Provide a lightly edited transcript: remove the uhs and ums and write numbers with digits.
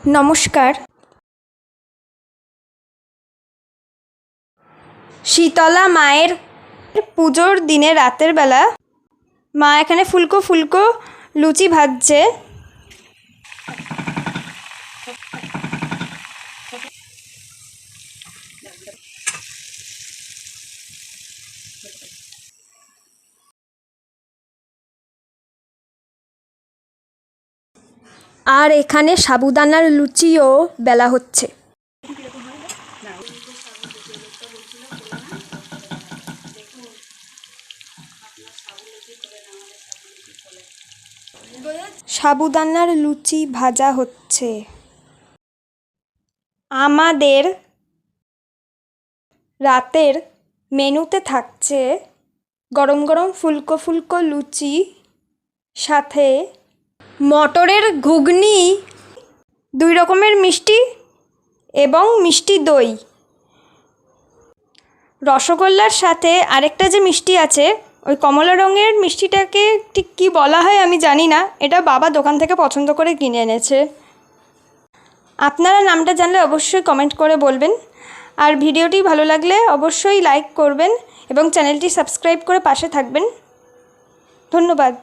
নমস্কার। শীতলা মায়ের পুজোর দিনে রাতের বেলা মা এখানে ফুলকো ফুলকো লুচি ভাজছে। আর এখানে সাবুদানার লুচিও বেলা হচ্ছে। সাবুদানার লুচি ভাজা হচ্ছে। আমাদের রাতের মেনুতে থাকছে গরম গরম ফুলকো ফুলকো লুচি, সাথে মটরের ঘুগনি, 2 রকমের মিষ্টি এবং মিষ্টি দই। রসগোল্লার সাথে আরেকটা যে মিষ্টি আছে, ওই কমলা রঙের মিষ্টিটাকে ঠিক কী বলা হয় আমি জানি না, এটা বাবা দোকান থেকে পছন্দ করে কিনে এনেছে। আপনারা নামটা জানলে অবশ্যই কমেন্ট করে বলবেন। আর ভিডিওটি ভালো লাগলে অবশ্যই লাইক করবেন এবং চ্যানেলটি সাবস্ক্রাইব করে পাশে থাকবেন। ধন্যবাদ।